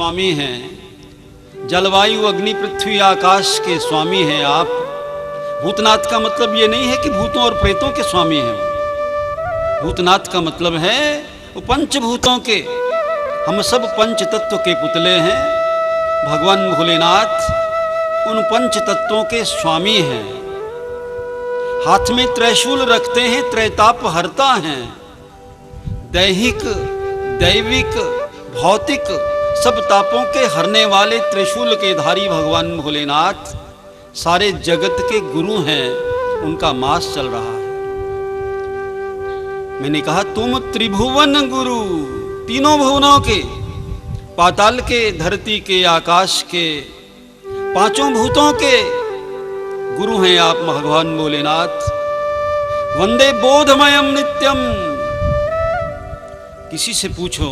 स्वामी हैं, जलवायु अग्नि पृथ्वी आकाश के स्वामी हैं आप। भूतनाथ का मतलब ये नहीं है कि भूतों और प्रेतों के स्वामी हैं। भूतनाथ का मतलब है वो पंचभूतों के, हम सब पंच तत्व के पुतले हैं। भगवान भोलेनाथ उन पंच तत्वों के स्वामी हैं। हाथ में त्रिशूल रखते हैं, त्रैताप हरता हैं। दैहिक, दैविक, भौतिक सब तापों के हरने वाले त्रिशूल के धारी भगवान भोलेनाथ सारे जगत के गुरु हैं। उनका मास चल रहा है। मैंने कहा तुम त्रिभुवन गुरु, तीनों भुवनों के, पाताल के, धरती के, आकाश के, पांचों भूतों के गुरु हैं आप भगवान भोलेनाथ। वंदे बोधमयम नित्यम। किसी से पूछो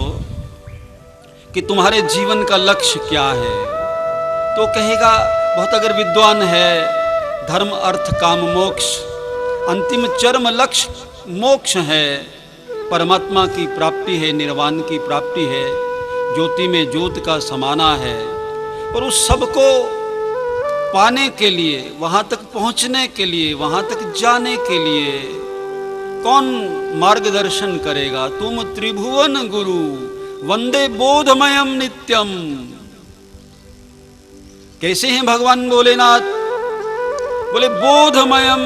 कि तुम्हारे जीवन का लक्ष्य क्या है, तो कहेगा बहुत अगर विद्वान है, धर्म अर्थ काम मोक्ष, अंतिम चरम लक्ष्य मोक्ष है, परमात्मा की प्राप्ति है, निर्वाण की प्राप्ति है, ज्योति में ज्योत का समाना है। और उस सब को पाने के लिए, वहां तक पहुंचने के लिए, वहां तक जाने के लिए कौन मार्गदर्शन करेगा? तुम त्रिभुवन गुरु, वंदे बोधमयम नित्यम। कैसे हैं भगवान भोलेनाथ? बोले बोधमयम,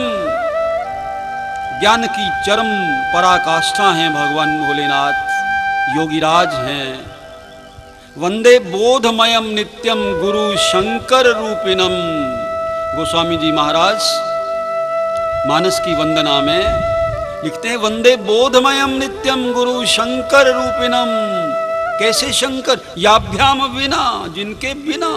ज्ञान की चरम पराकाष्ठा हैं भगवान भोलेनाथ, योगीराज हैं। वंदे बोधमयम नित्यम गुरु शंकर रूपिणम। गोस्वामी जी महाराज मानस की वंदना में लिखते हैं वंदे बोधमयम नित्यम गुरु शंकर रूपिणम। कैसे शंकर? याभ्याम विना, जिनके बिना,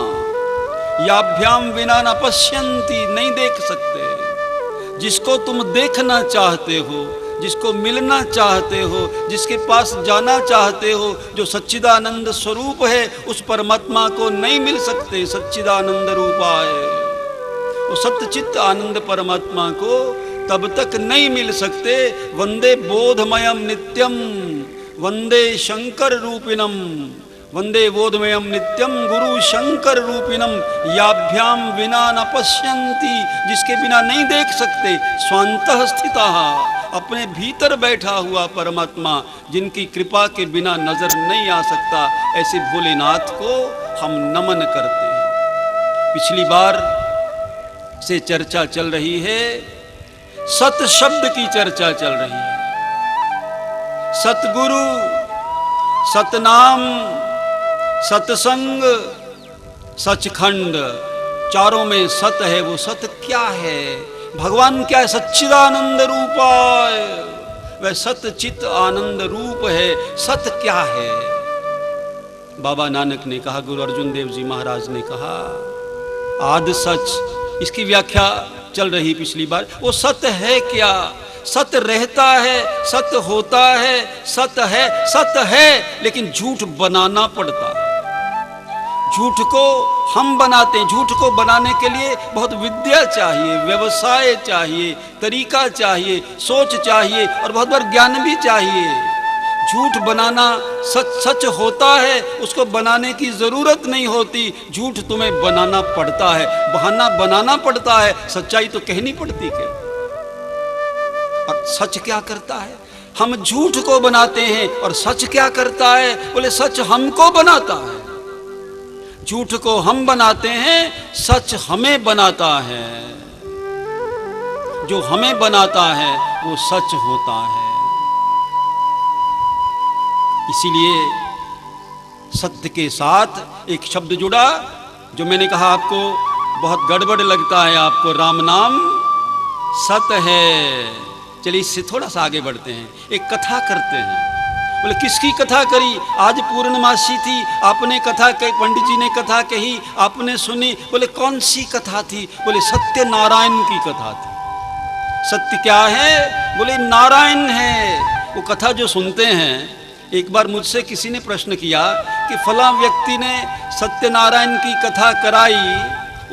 याभ्याम विना न पश्यन्ति, नहीं देख सकते। जिसको तुम देखना चाहते हो, जिसको मिलना चाहते हो, जिसके पास जाना चाहते हो, जो सच्चिदानंद स्वरूप है, उस परमात्मा को नहीं मिल सकते। सच्चिदानंद रूपाय, वो सत्यचित्त आनंद परमात्मा को तब तक नहीं मिल सकते। वंदे बोधमयम नित्यम, वंदे शंकर रूपिणम, वंदे बोधमयम नित्यम गुरु शंकर रूपिणम। याभ्याम विना न पश्यन्ति, जिसके बिना नहीं देख सकते। स्वान्तः स्थितः, अपने भीतर बैठा हुआ परमात्मा, जिनकी कृपा के बिना नजर नहीं आ सकता, ऐसे भोलेनाथ को हम नमन करते हैं। पिछली बार से चर्चा चल रही है, सत शब्द की चर्चा चल रही है। सतगुरु, सतनाम, सत्संग, सचखंड, चारों में सत है। वो सत क्या है? भगवान क्या है? सच्चिदानंद रूपाय, वह सतचित आनंद रूप है। सत क्या है? बाबा नानक ने कहा, गुरु अर्जुन देव जी महाराज ने कहा, आद सच। इसकी व्याख्या चल रही पिछली बार। वो सत है क्या? सत रहता है, सत होता है, सत है, लेकिन झूठ बनाना पड़ता है। झूठ को हम बनाते हैं। झूठ को बनाने के लिए बहुत विद्या चाहिए, व्यवसाय चाहिए, तरीका चाहिए, सोच चाहिए और बहुत बार ज्ञान भी चाहिए। झूठ बनाना सच होता है, उसको बनाने की जरूरत नहीं होती। झूठ तुम्हें बनाना पड़ता है, बहाना बनाना पड़ता है, सच्चाई तो कहनी पड़ती है। और सच क्या करता है? हम झूठ को बनाते हैं और सच क्या करता है? बोले सच हमको बनाता है। झूठ को हम बनाते हैं, सच हमें बनाता है। जो हमें बनाता है वो सच होता है। इसीलिए सत्य के साथ एक शब्द जुड़ा, जो मैंने कहा आपको बहुत गड़बड़ लगता है, आपको राम नाम सत है। चलिए इससे थोड़ा सा आगे बढ़ते हैं, एक कथा करते हैं। बोले किसकी कथा करी? आज पूर्णमासी थी, आपने कथा कही, पंडित जी ने कथा कही, आपने सुनी। बोले कौन सी कथा थी? बोले सत्यनारायण की कथा थी। सत्य क्या है? बोले नारायण है। वो कथा जो सुनते हैं, एक बार मुझसे किसी ने प्रश्न किया कि फला व्यक्ति ने सत्यनारायण की कथा कराई,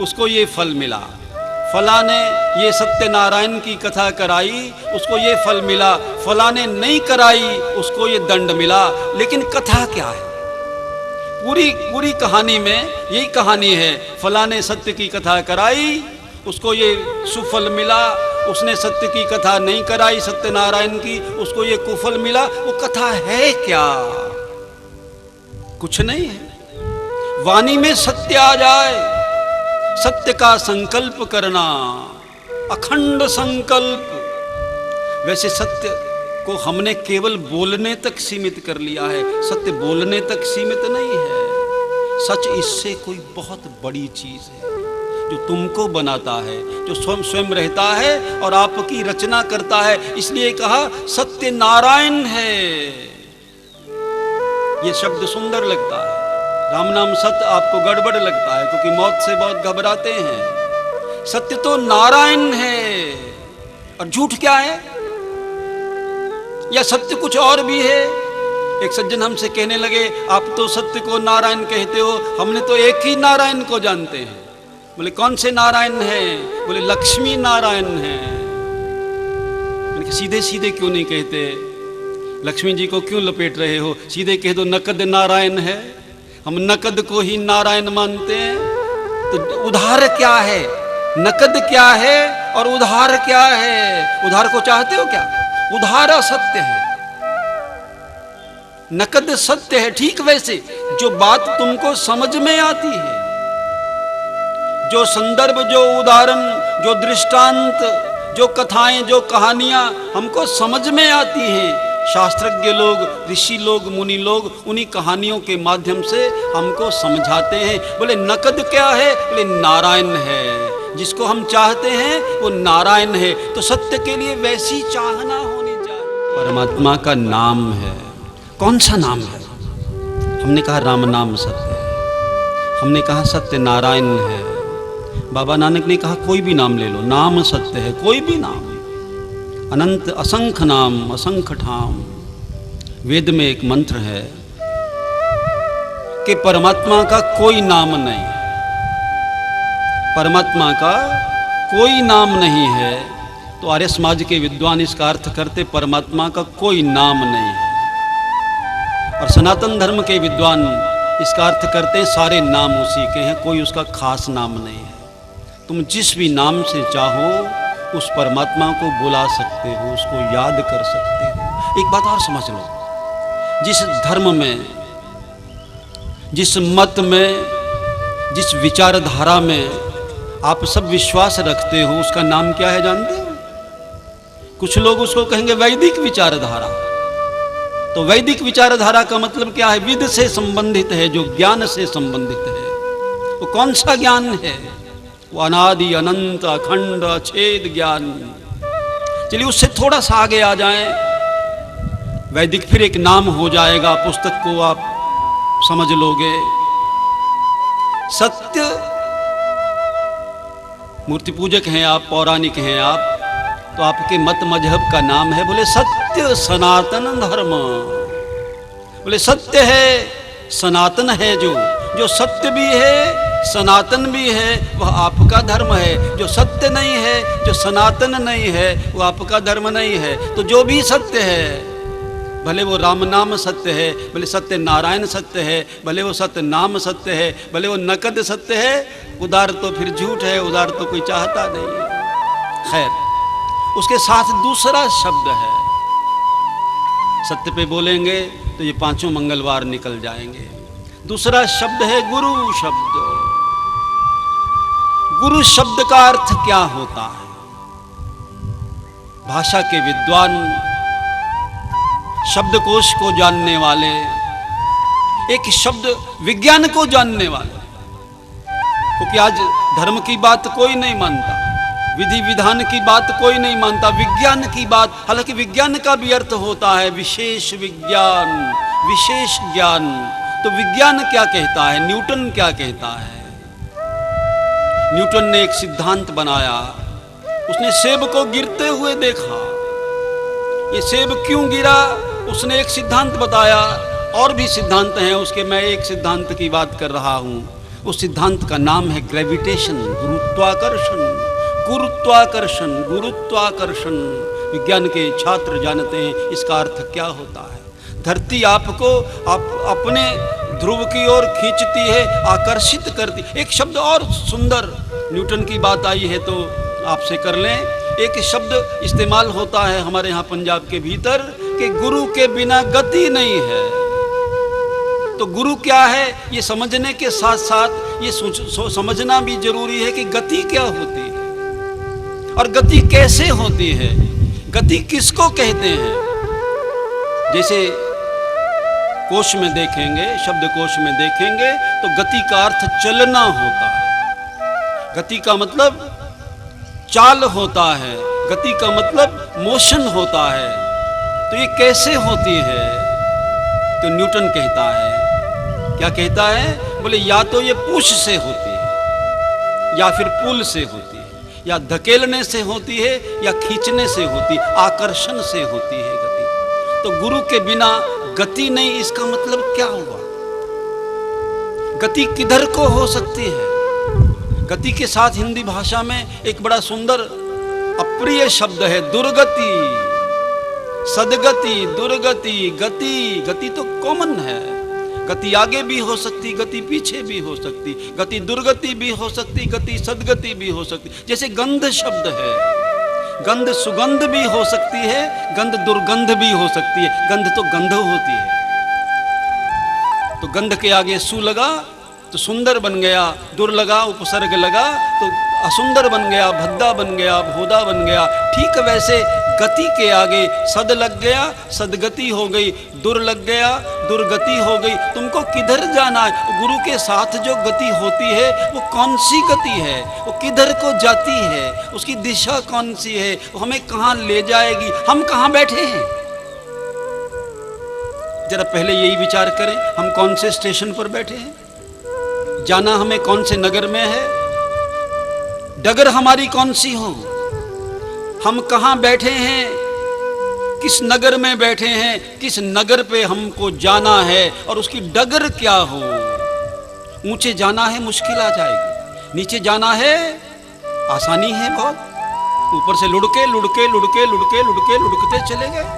उसको ये फल मिला। फला ने ये सत्यनारायण की कथा कराई, उसको ये फल मिला। फला ने नहीं कराई, उसको ये दंड मिला। लेकिन कथा क्या है? पूरी पूरी कहानी में यही कहानी है, फला ने सत्य की कथा कराई, उसको ये सुफल मिला, उसने सत्य की कथा नहीं कराई सत्यनारायण की, उसको ये कुफल मिला। वो कथा है क्या? कुछ नहीं है। वाणी में सत्य आ जाए, सत्य का संकल्प करना, अखंड संकल्प। वैसे सत्य को हमने केवल बोलने तक सीमित कर लिया है, सत्य बोलने तक सीमित नहीं है। सच इससे कोई बहुत बड़ी चीज है, जो तुमको बनाता है, जो स्वयं रहता है और आपकी रचना करता है। इसलिए कहा सत्य नारायण है। ये शब्द सुंदर लगता है। राम नाम सत्य आपको गड़बड़ लगता है क्योंकि मौत से बहुत घबराते हैं। सत्य तो नारायण है। और झूठ क्या है? या सत्य कुछ और भी है? एक सज्जन हमसे कहने लगे, आप तो सत्य को नारायण कहते हो, हमने तो एक ही नारायण को जानते हैं। बोले कौन से नारायण है? बोले लक्ष्मी नारायण है। सीधे सीधे क्यों नहीं कहते? लक्ष्मी जी को क्यों लपेट रहे हो? सीधे कह दो नकद नारायण है। हम नकद को ही नारायण मानते हैं। तो उधार क्या है, नकद क्या है और उधार क्या है? उधार को चाहते हो क्या? उधार असत्य है, नकद सत्य है। ठीक वैसे जो बात तुमको समझ में आती है, जो संदर्भ, जो उदाहरण, जो दृष्टांत, जो कथाएं, जो कहानियां हमको समझ में आती हैं, शास्त्रज्ञ लोग, ऋषि लोग, मुनि लोग उन्हीं कहानियों के माध्यम से हमको समझाते हैं। बोले नकद क्या है? बोले नारायण है। जिसको हम चाहते हैं वो नारायण है। तो सत्य के लिए वैसी चाहना होनी चाहिए। परमात्मा का नाम है। कौन सा नाम है? हमने कहा राम नाम सत्य है, हमने कहा सत्य नारायण है। बाबा नानक ने कहा कोई भी नाम ले लो, नाम सत्य है, कोई भी नाम। अनंत असंख्य नाम असंख्य ठाम। वेद में एक मंत्र है कि परमात्मा का कोई नाम नहीं, परमात्मा का कोई नाम नहीं है। तो आर्य समाज के विद्वान इसका अर्थ करते परमात्मा का कोई नाम नहीं है, और सनातन धर्म के विद्वान इसका अर्थ करते हैं सारे नाम उसी के हैं, कोई उसका खास नाम नहीं है। तुम जिस भी नाम से चाहो उस परमात्मा को बुला सकते हो, उसको याद कर सकते हो। एक बात और समझ लो, जिस धर्म में, जिस मत में, जिस विचारधारा में आप सब विश्वास रखते हो, उसका नाम क्या है जानते हो? कुछ लोग उसको कहेंगे वैदिक विचारधारा। तो वैदिक विचारधारा का मतलब क्या है? विद से संबंधित है, जो ज्ञान से संबंधित है। वो कौन सा ज्ञान है? वो अनादि अनंत अखंड अछेद ज्ञान। चलिए उससे थोड़ा सा आगे आ जाएं। वैदिक फिर एक नाम हो जाएगा, पुस्तक को आप समझ लोगे। सत्य, मूर्ति पूजक हैं आप, पौराणिक हैं आप, तो आपके मत मजहब का नाम है, बोले सत्य सनातन धर्म। बोले सत्य है, सनातन है, जो सत्य भी है, सनातन भी है, वह आपका धर्म है। जो सत्य नहीं है, जो सनातन नहीं है, वो आपका धर्म नहीं है। तो जो भी सत्य है, भले वो राम नाम सत्य है, भले सत्य नारायण सत्य है, भले वो सत्य नाम सत्य है, भले वो नकद सत्य है, उधार तो फिर झूठ है, उधार तो कोई चाहता नहीं है। खैर, उसके साथ दूसरा शब्द है। सत्य पे बोलेंगे तो ये पांचों मंगलवार निकल जाएंगे। दूसरा शब्द है गुरु शब्द। गुरु शब्द का अर्थ क्या होता है? भाषा के विद्वान, शब्दकोश को जानने वाले, एक शब्द विज्ञान को जानने वाले, क्योंकि आज धर्म की बात कोई नहीं मानता, विधि विधान की बात कोई नहीं मानता, विज्ञान की बात। हालांकि विज्ञान का भी अर्थ होता है विशेष विज्ञान, विशेष ज्ञान। तो विज्ञान क्या कहता है? न्यूटन क्या कहता है? न्यूटन ने एक सिद्धांत बनाया। उसने सेब को गिरते हुए देखा। ये सेब क्यों गिरा? उसने एक सिद्धांत बताया। और भी सिद्धांत हैं उसके, मैं एक सिद्धांत की बात कर रहा हूं। उस सिद्धांत का नाम है ग्रेविटेशन, गुरुत्वाकर्षण। गुरुत्वाकर्षण, गुरुत्वाकर्षण। विज्ञान के छात्र जानते हैं इसका अर्थ क्या होता है। धरती आपको अपने ध्रुव की ओर खींचती है, आकर्षित करती। एक शब्द और सुंदर, न्यूटन की बात आई है तो आपसे कर लें। एक शब्द इस्तेमाल होता है हमारे यहाँ पंजाब के भीतर कि गुरु के बिना गति नहीं है। तो गुरु क्या है ये समझने के साथ साथ ये समझना भी जरूरी है कि गति क्या होती है और गति कैसे होती है, गति किसको कहते हैं। जैसे कोश में देखेंगे, शब्द कोश में देखेंगे तो गति का अर्थ चलना होता है। गति का मतलब चाल होता है, गति का मतलब मोशन होता है। तो ये कैसे होती है? तो न्यूटन कहता है, क्या कहता है? बोले या तो ये पुश से होती है, या फिर पुल से होती है, या धकेलने से होती है, या खींचने से होती है, आकर्षण से होती है गति। तो गुरु के बिना गति नहीं, इसका मतलब क्या हुआ? गति किधर को हो सकती है? गति के साथ हिंदी भाषा में एक बड़ा सुंदर अप्रिय शब्द है दुर्गति, सदगति, दुर्गति, गति। गति तो कॉमन है, गति आगे भी हो सकती, गति पीछे भी हो सकती, गति दुर्गति भी हो सकती, गति सदगति भी हो सकती। जैसे गंध शब्द है, गंध सुगंध भी हो सकती है, गंध दुर्गंध भी हो सकती है। गंध तो गंध होती है। तो गंध के आगे सु लगा तो सुंदर बन गया, दुर लगा उपसर्ग लगा तो असुंदर बन गया, भद्दा बन गया, भोदा बन गया। ठीक वैसे गति के आगे सद लग गया, सदगति हो गई, दुर लग गया, दुर्गति हो गई। तुमको किधर जाना है? गुरु के साथ जो गति होती है वो कौन सी गति है, वो किधर को जाती है, उसकी दिशा कौन सी है, वो हमें कहाँ ले जाएगी, हम कहाँ बैठे हैं? जरा पहले यही विचार करें, हम कौन से स्टेशन पर बैठे हैं, जाना हमें कौन से नगर में है, डगर हमारी कौन सी हो, हम कहाँ बैठे हैं, किस नगर में बैठे हैं, किस नगर पे हमको जाना है और उसकी डगर क्या हो। ऊंचे जाना है मुश्किल आ जाएगी, नीचे जाना है आसानी है बहुत। ऊपर से लुढ़के लुढ़के लुढ़के लुढ़के लुढ़के लुढ़कते चले गए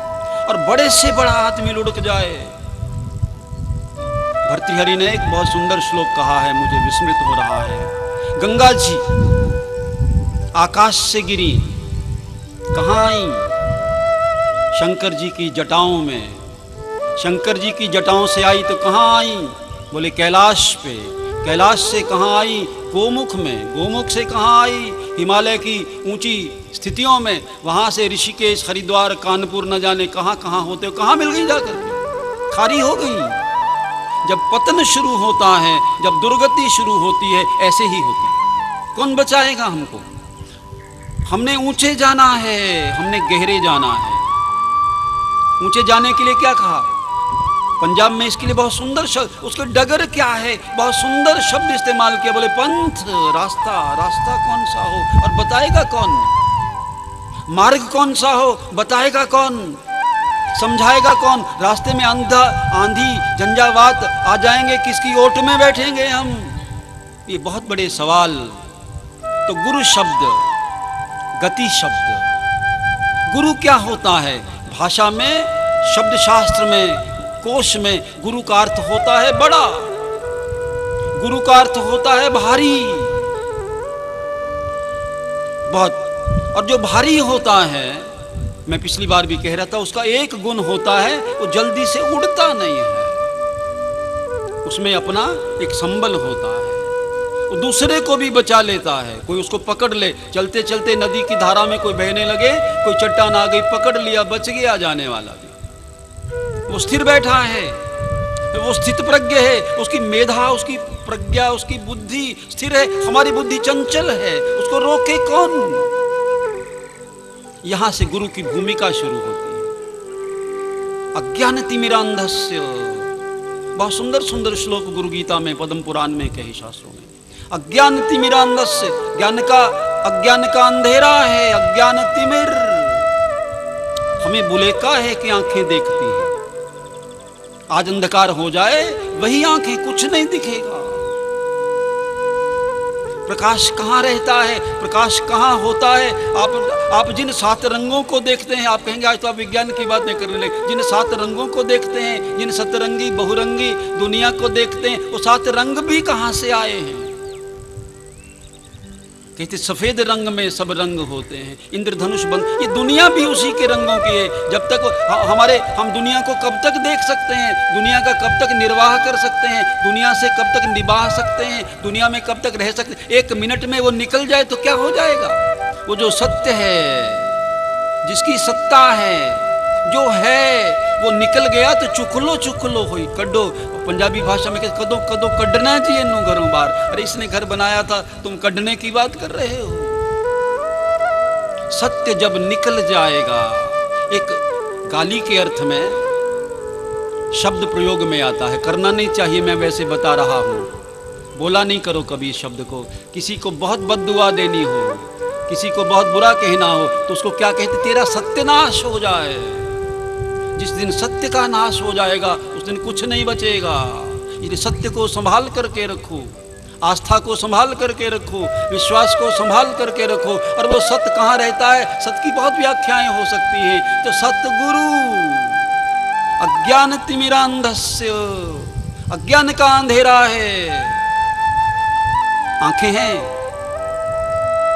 और बड़े से बड़ा आदमी लुढ़क जाए। भर्तृहरि ने एक बहुत सुंदर श्लोक कहा है, मुझे विस्मृत हो रहा है। गंगा जी आकाश से गिरी, कहाँ आई? शंकर जी की जटाओं में। शंकर जी की जटाओं से आई तो कहाँ आई? बोले कैलाश पे। कैलाश से कहाँ आई? गोमुख में। गोमुख से कहाँ आई? हिमालय की ऊंची स्थितियों में। वहाँ से ऋषिकेश, हरिद्वार, कानपुर, न जाने कहाँ कहाँ होते हो, कहाँ मिल गई जाकर के? खारी हो गई। जब पतन शुरू होता है, जब दुर्गति शुरू होती है, ऐसे ही होती है। कौन बचाएगा हमको? हमने ऊंचे जाना है, हमने गहरे जाना है। ऊंचे जाने के लिए क्या कहा? पंजाब में इसके लिए बहुत सुंदर शब्द, उसके डगर क्या है, बहुत सुंदर शब्द इस्तेमाल किया। बोले पंथ, रास्ता। रास्ता कौन सा हो और बताएगा कौन? मार्ग कौन सा हो, बताएगा कौन, समझाएगा कौन? रास्ते में अंधा, आंधी, झंझावात आ जाएंगे, किसकी ओट में बैठेंगे हम? ये बहुत बड़े सवाल। तो गुरु शब्द, गति शब्द, गुरु क्या होता है? भाषा में, शब्द शास्त्र में, कोश में गुरु का अर्थ होता है बड़ा, गुरु का अर्थ होता है भारी, बहुत। और जो भारी होता है, मैं पिछली बार भी कह रहा था, उसका एक गुण होता है, वो जल्दी से उड़ता नहीं है, उसमें अपना एक संबल होता है, वो दूसरे को भी बचा लेता है। कोई उसको पकड़ ले, चलते चलते नदी की धारा में कोई बहने लगे, कोई चट्टान आ गई, पकड़ लिया, बच गया जाने वाला भी। वो स्थिर बैठा है, वो स्थित प्रज्ञ है, उसकी मेधा, उसकी प्रज्ञा, उसकी बुद्धि स्थिर है। हमारी बुद्धि चंचल है, उसको रोके कौन? यहां से गुरु की भूमिका शुरू होती है। अज्ञानतिमिरांधस्य, बहुत सुंदर सुंदर श्लोक गुरु गीता में, पद्म पुराण में कहे, शास्त्रों में। अज्ञानतिमिरांधस्य, अज्ञान का अंधेरा है, अज्ञान तिमिर। हमें बुलेका है कि आंखें देखती हैं, आज अंधकार हो जाए, वही आंखें, कुछ नहीं दिखेगा। प्रकाश कहाँ रहता है, प्रकाश कहाँ होता है। आप जिन 7 रंगों को देखते हैं, आप कहेंगे आज तो आप विज्ञान की बात नहीं करने लगे, जिन 7 रंगों को देखते हैं, जिन सतरंगी बहुरंगी दुनिया को देखते हैं, वो 7 रंग भी कहाँ से आए हैं। कहते सफेद रंग में सब रंग होते हैं, इंद्रधनुष बन, ये दुनिया भी उसी के रंगों की है। जब तक हम दुनिया को कब तक देख सकते हैं, दुनिया का कब तक निर्वाह कर सकते हैं, दुनिया से कब तक निभाह सकते हैं, दुनिया में कब तक रह सकते हैं। 1 मिनट में वो निकल जाए तो क्या हो जाएगा। वो जो सत्य है, जिसकी सत्ता है, जो है, वो निकल गया तो चुकलो हुई कड्डो। पंजाबी भाषा में कहते कदों कदों कड्डना चाहिए नू घरों बाहर। अरे इसने घर बनाया था, तुम कड्डने की बात कर रहे हो। सत्य जब निकल जाएगा, एक गाली के अर्थ में शब्द प्रयोग में आता है, करना नहीं चाहिए, मैं वैसे बता रहा हूं, बोला नहीं करो कभी शब्द को। किसी को बहुत बद्दुआ देनी हो, किसी को बहुत बुरा कहना हो, तो उसको क्या कहते, तेरा सत्यानाश हो जाए। जिस दिन सत्य का नाश हो जाएगा उस दिन कुछ नहीं बचेगा। इसलिए सत्य को संभाल करके रखो, आस्था को संभाल करके रखो, विश्वास को संभाल करके रखो। और वो सत्य कहाँ रहता है, सत्य की बहुत व्याख्याएं हो सकती हैं। तो सतगुरु अज्ञान तिमिरांधस्य, अज्ञान का अंधेरा है। आंखें हैं,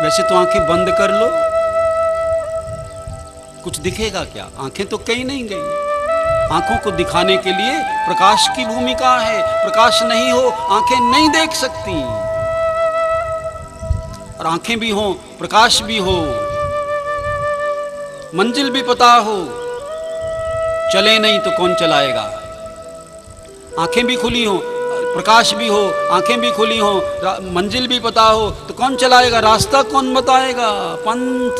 वैसे तो आंखें बंद कर लो, कुछ दिखेगा क्या। आंखें तो कहीं नहीं गई। आंखों को दिखाने के लिए प्रकाश की भूमिका है। प्रकाश नहीं हो आंखें नहीं देख सकती। और आंखें भी हो, प्रकाश भी हो, मंजिल भी पता हो, चले नहीं तो कौन चलाएगा। आंखें भी खुली हो, प्रकाश भी हो, आंखें भी खुली हो, मंजिल भी पता हो, तो कौन चलाएगा, रास्ता कौन बताएगा। पंथ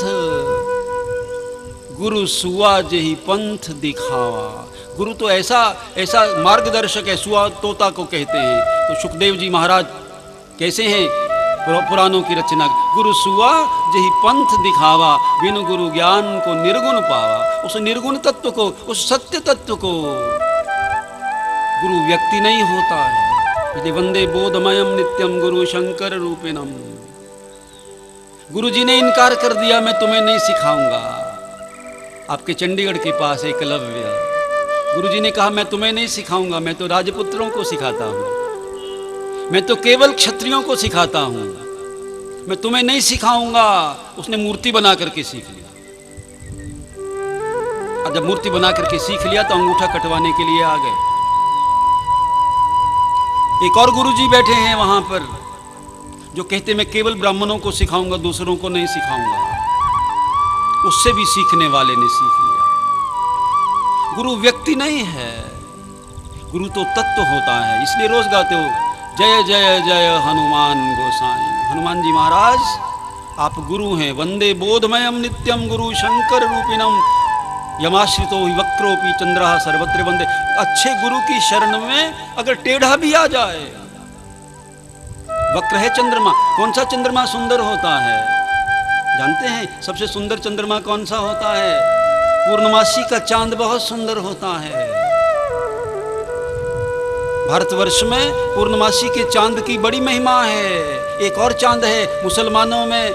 गुरु सुआ जही पंथ दिखावा। गुरु तो ऐसा मार्गदर्शक है, सुआ तोता को कहते हैं। तो सुखदेव जी महाराज कैसे हैं पुराणों की रचना, गुरु सुआ जही पंथ दिखावा, बिनु गुरु ज्ञान को निर्गुण पावा। उस निर्गुण तत्व को, उस सत्य तत्व को, गुरु व्यक्ति नहीं होता है। इसलिए वंदे बोधमयम नित्यम गुरु शंकर रूपिणम। गुरु जी ने इनकार कर दिया, मैं तुम्हें नहीं सिखाऊंगा। आपके चंडीगढ़ के पास एकलव्य, गुरुजी ने कहा मैं तुम्हें नहीं सिखाऊंगा, मैं तो राजपुत्रों को सिखाता हूं, मैं तो केवल क्षत्रियों को सिखाता हूं, मैं तुम्हें नहीं सिखाऊंगा। उसने मूर्ति बना करके सीख लिया। और जब मूर्ति बना करके सीख लिया तो अंगूठा कटवाने के लिए आ गए। एक और गुरुजी बैठे हैं वहां पर, जो कहते मैं केवल ब्राह्मणों को सिखाऊंगा, दूसरों को नहीं सिखाऊंगा। उससे भी सीखने वाले ने सीख लिया। गुरु व्यक्ति नहीं है, गुरु तो तत्व होता है। इसलिए रोज गाते हो जय जय जय हनुमान गोसाई। हनुमान जी महाराज आप गुरु हैं। वंदे बोधमयम नित्यम गुरु शंकर रूपिणम, यमाश्रितो हि वक्रोपि चंद्रः सर्वत्र वंदे। अच्छे गुरु की शरण में अगर टेढ़ा भी आ जाए, वक्र है चंद्रमा, कौन सा चंद्रमा सुंदर होता है जानते हैं? सबसे सुंदर चंद्रमा कौन सा होता है? पूर्णमासी का चांद बहुत सुंदर होता है। भारतवर्ष में पूर्णमासी के चांद की बड़ी महिमा है। एक और चांद है मुसलमानों में,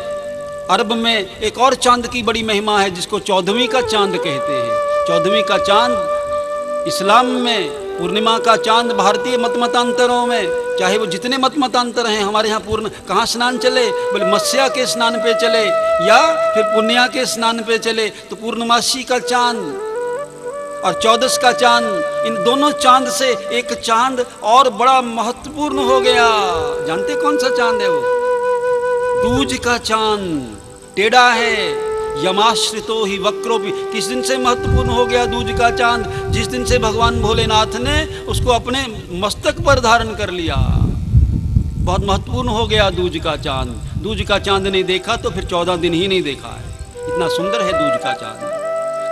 अरब में एक और चांद की बड़ी महिमा है, जिसको 14वीं का चांद कहते हैं। 14वीं का चांद इस्लाम में, पूर्णिमा का चांद भारतीय मतमतांतरों में, चाहे वो जितने मतमतांतर हैं, हमारे यहाँ पूर्ण कहाँ स्नान चले, बोले मत्स्या के स्नान पे चले या फिर पुण्या के स्नान पे चले, तो पूर्णमासी का चांद और 14 का चांद, इन दोनों चांद से एक चांद और बड़ा महत्वपूर्ण हो गया। जानते कौन सा चांद है वो? दूज का चांद। टेढ़ा है, यमाश्रितो ही वक्रोपि। किस दिन से महत्वपूर्ण हो गया दूज का चांद? जिस दिन से भगवान भोलेनाथ ने उसको अपने मस्तक पर धारण कर लिया। बहुत महत्वपूर्ण हो गया दूज का चांद। दूज का चांद नहीं देखा तो फिर 14 दिन ही नहीं देखा है। इतना सुंदर है दूज का चांद।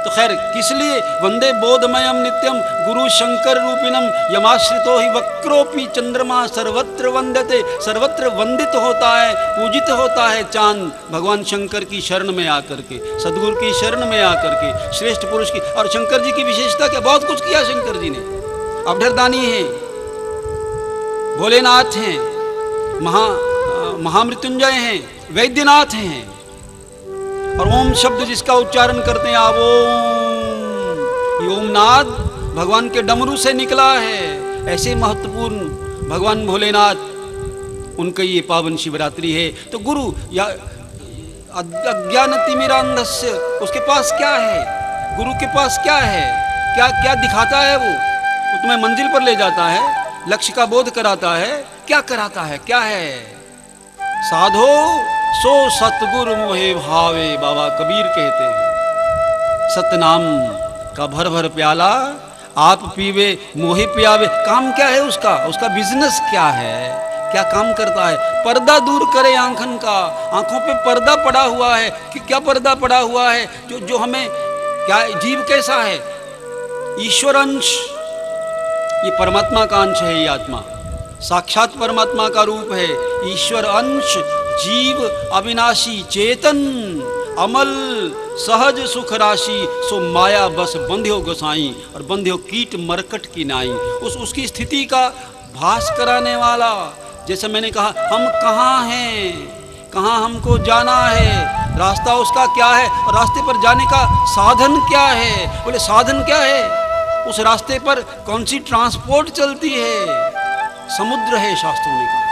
तो खैर किस लिए? वंदे बोधमयम नित्यम गुरु शंकर रूपिणम, यमाश्रितो ही वक्रोपि चंद्रमा सर्वत्र वंदते। सर्वत्र वंदित होता है, पूजित होता है चांद भगवान शंकर की शरण में आकर के, सदगुरु की शरण में आकर के, श्रेष्ठ पुरुष की। और शंकर जी की विशेषता क्या? बहुत कुछ किया शंकर जी ने। अवधरदानी है, भोलेनाथ हैं, महामृत्युंजय हैं, वैद्यनाथ हैं। और ओम शब्द जिसका उच्चारण करते हैं आप ओम, ये ओमनाद भगवान के डमरू से निकला है। ऐसे महत्वपूर्ण भगवान भोलेनाथ, उनका ये पावन शिवरात्रि है। तो गुरु या अज्ञानतिमिरांधस्य, उसके पास क्या है? गुरु के पास क्या है? क्या क्या दिखाता है वो तुम्हें मंजिल पर ले जाता है, लक्ष्य का बोध कराता है, क्या कराता है, क्या है? साधो सो सतगुरु मोहे भावे, बाबा कबीर कहते हैं। सतनाम का भर भर प्याला आप पीवे मोहे पियावे। काम क्या है उसका? उसका बिजनेस क्या है? क्या काम करता है? पर्दा दूर करे आंखन का। आंखों पे पर्दा पड़ा हुआ है कि क्या पर्दा पड़ा हुआ है? जो हमें क्या, जीव कैसा है? ईश्वर अंश, ये परमात्मा का अंश है। ये आत्मा साक्षात परमात्मा का रूप है। ईश्वर अंश, जीव अविनाशी, चेतन अमल, सहज सुख राशि, सो माया बस बंध्यो गोसाई, और बंध्यो कीट मरकट की नाई। उसकी स्थिति का भास कराने वाला। जैसे मैंने कहा, हम कहाँ हैं, कहाँ हमको जाना है, रास्ता उसका क्या है, और रास्ते पर जाने का साधन क्या है? बोले साधन क्या है? उस रास्ते पर कौन सी ट्रांसपोर्ट चलती है? समुद्र है, शास्त्रों ने कहा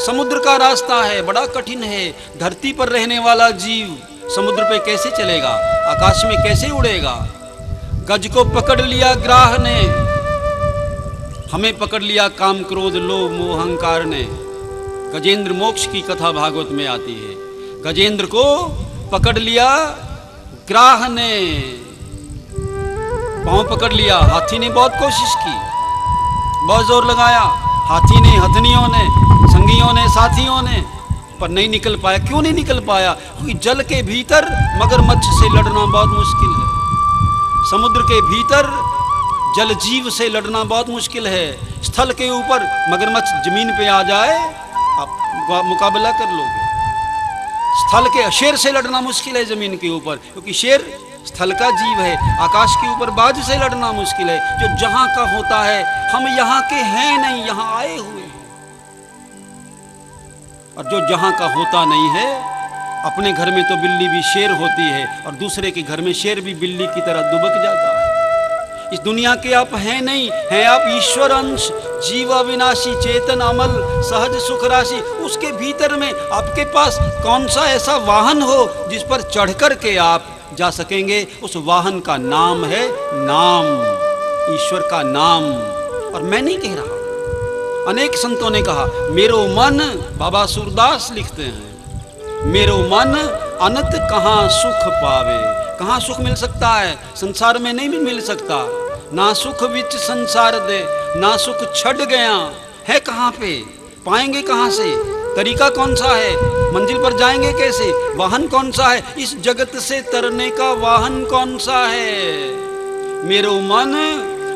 समुद्र का रास्ता है, बड़ा कठिन है। धरती पर रहने वाला जीव समुद्र पे कैसे चलेगा? आकाश में कैसे उड़ेगा? गज को पकड़ लिया ग्राह ने, हमें पकड़ लिया काम क्रोध लोभ मोह अहंकार ने। गजेंद्र मोक्ष की कथा भागवत में आती है। गजेंद्र को पकड़ लिया ग्राह ने, पांव पकड़ लिया। हाथी ने बहुत कोशिश की, बहुत जोर लगाया, हाथी ने, हथनियों ने, संगियों ने, साथियों ने, पर नहीं निकल पाया। क्यों नहीं निकल पाया? क्योंकि जल के भीतर मगरमच्छ से लड़ना बहुत मुश्किल है। समुद्र के भीतर जल जीव से लड़ना बहुत मुश्किल है। स्थल के ऊपर मगरमच्छ जमीन पे आ जाए, आप मुकाबला कर लोगे। स्थल के शेर से लड़ना मुश्किल है जमीन के ऊपर, क्योंकि शेर स्थल का जीव है। आकाश के ऊपर बाज से लड़ना मुश्किल है। जो जहां का होता है, हम यहाँ के हैं नहीं, यहाँ आए हुए हैं। और जो जहां का होता नहीं है, अपने घर में तो बिल्ली भी शेर होती है, और दूसरे के घर में शेर भी बिल्ली की तरह दुबक जाता है। इस दुनिया के आप हैं नहीं, हैं आप ईश्वर अंश, जीव अविनाशी, चेतन अमल, सहज सुख राशि। उसके भीतर में आपके पास कौन सा ऐसा वाहन हो जिस पर चढ़ कर के आप जा सकेंगे? उस वाहन का नाम है नाम, ईश्वर का नाम। और मैं नहीं कह रहा, अनेक संतों ने कहा, मेरो मन, बाबा सूरदास लिखते हैं, मेरो मन अनंत कहाँ सुख पावे। कहाँ सुख मिल सकता है? संसार में नहीं भी मिल सकता। ना सुख विच संसार दे, ना सुख छड़ गया है। कहाँ पे पाएंगे? कहाँ से? तरीका कौन सा है? मंजिल पर जाएंगे कैसे? वाहन कौन सा है? इस जगत से तरने का वाहन कौन सा है? मेरो मन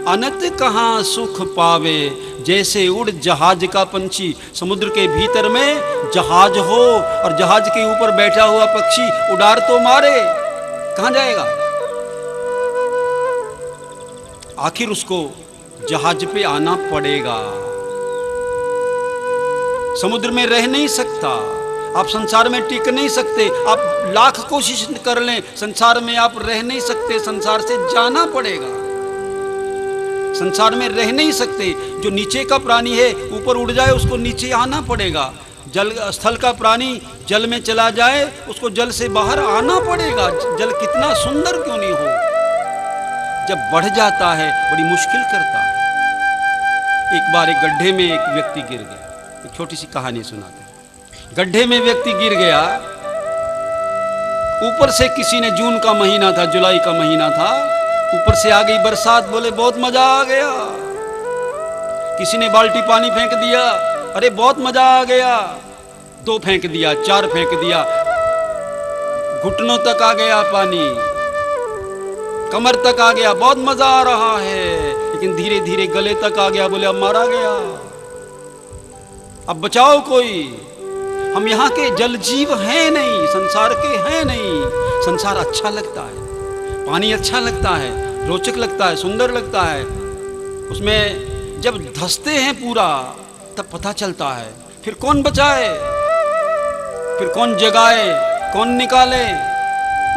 अनंत कहाँ सुख पावे, जैसे उड़ जहाज का पंछी। समुद्र के भीतर में जहाज हो, और जहाज के ऊपर बैठा हुआ पक्षी उड़ार तो मारे, कहाँ जाएगा? आखिर उसको जहाज पे आना पड़ेगा। समुद्र में रह नहीं सकता, आप संसार में टिक नहीं सकते। आप लाख कोशिश कर लें, संसार में आप रह नहीं सकते। संसार से जाना पड़ेगा, संसार में रह नहीं सकते। जो नीचे का प्राणी है, ऊपर उड़ जाए, उसको नीचे आना पड़ेगा। जल स्थल का प्राणी जल में चला जाए, उसको जल से बाहर आना पड़ेगा। जल कितना सुंदर क्यों नहीं हो, जब बढ़ जाता है बड़ी मुश्किल करता है। एक बार एक गड्ढे में एक व्यक्ति गिर गया। एक छोटी सी कहानी सुनाते हैं। गड्ढे में व्यक्ति गिर गया, ऊपर से किसी ने, जून का महीना था, जुलाई का महीना था, ऊपर से आ गई बरसात। बोले बहुत मजा आ गया। किसी ने बाल्टी पानी फेंक दिया, अरे बहुत मजा आ गया। 2 फेंक दिया, 4 फेंक दिया, घुटनों तक आ गया पानी, कमर तक आ गया, बहुत मजा आ रहा है। लेकिन धीरे धीरे गले तक आ गया। बोले अब मारा गया, अब बचाओ कोई। हम यहाँ के जल जीव हैं नहीं, संसार के हैं नहीं। संसार अच्छा लगता है, पानी अच्छा लगता है, रोचक लगता है, सुंदर लगता है। उसमें जब धंसते हैं पूरा, तब पता चलता है फिर कौन बचाए, फिर कौन जगाए, कौन निकाले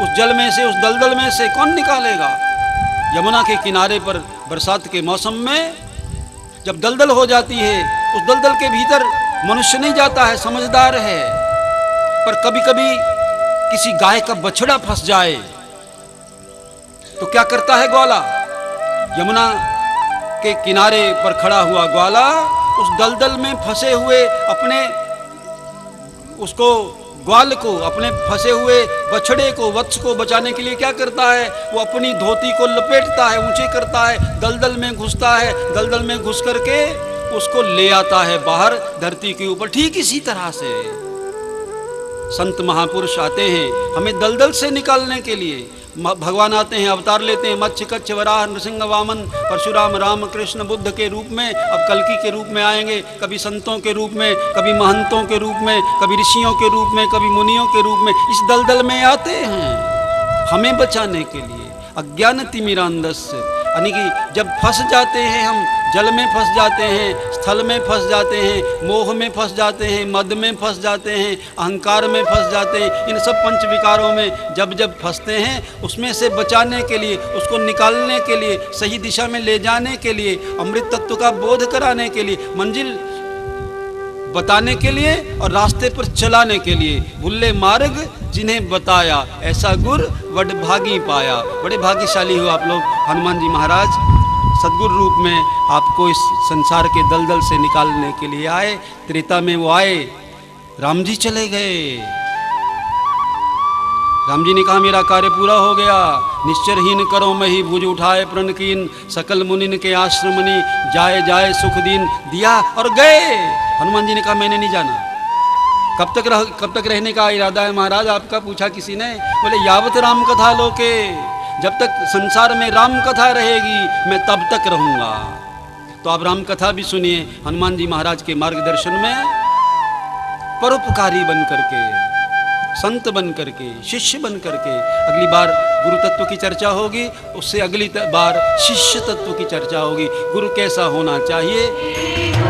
उस जल में से, उस दलदल में से कौन निकालेगा। यमुना के किनारे पर बरसात के मौसम में जब दलदल हो जाती है, उस दलदल के भीतर मनुष्य नहीं जाता है, समझदार है, पर कभी कभी किसी गाय का बछड़ा फंस जाए तो क्या करता है ग्वाला। यमुना के किनारे पर खड़ा हुआ ग्वाला उस दलदल में फंसे हुए अपने उसको ग्वाल को, अपने फंसे हुए बछड़े को, वत्स को बचाने के लिए क्या करता है, वो अपनी धोती को लपेटता है, ऊंचे करता है, दलदल में घुसता है, दलदल में घुस करके उसको ले आता है बाहर धरती के ऊपर। ठीक इसी तरह से संत महापुरुष आते हैं हमें दलदल से निकालने के लिए। भगवान आते हैं, अवतार लेते हैं, मत्स्य कच्छ वराह नृसिंह वामन परशुराम राम कृष्ण बुद्ध के रूप में, अब कल्कि के रूप में आएंगे, कभी संतों के रूप में, कभी महंतों के रूप में, कभी ऋषियों के रूप में, कभी मुनियों के रूप में इस दलदल में आते हैं हमें बचाने के लिए। अज्ञान तिमिरांधस्य, यानी कि जब फंस जाते हैं हम, जल में फंस जाते हैं, स्थल में फंस जाते हैं, मोह में फंस जाते हैं, मद में फंस जाते हैं, अहंकार में फंस जाते हैं, इन सब पंच विकारों में जब जब फंसते हैं, उसमें से बचाने के लिए, उसको निकालने के लिए, सही दिशा में ले जाने के लिए, अमृत तत्व का बोध कराने के लिए, मंजिल बताने के लिए और रास्ते पर चलाने के लिए, भूले मार्ग जिन्हें बताया ऐसा गुर वडभागी पाया। बड़े भाग्यशाली हो आप लोग, हनुमान जी महाराज सद्गुरु रूप में आपको इस संसार के दलदल से निकालने के लिए आए। त्रेता में वो आए, राम जी चले गए, राम जी ने कहा मेरा कार्य पूरा हो गया, निश्चरहीन करो मही भुज उठाए प्रणकीन, सकल मुनिन के आश्रमनी जाए जाए सुख दीन, दिया और गए। हनुमान जी ने कहा मैंने नहीं जाना। कब तक रहने का इरादा है महाराज आपका, पूछा किसी ने। बोले यावत राम कथा लोके, जब तक संसार में राम कथा रहेगी मैं तब तक रहूंगा। तो आप राम कथा भी सुनिए हनुमान जी महाराज के मार्गदर्शन में, परोपकारी बन करके, संत बन करके, शिष्य बन करके। अगली बार गुरु तत्व की चर्चा होगी, उससे अगली बार शिष्य तत्व की चर्चा होगी। गुरु कैसा होना चाहिए।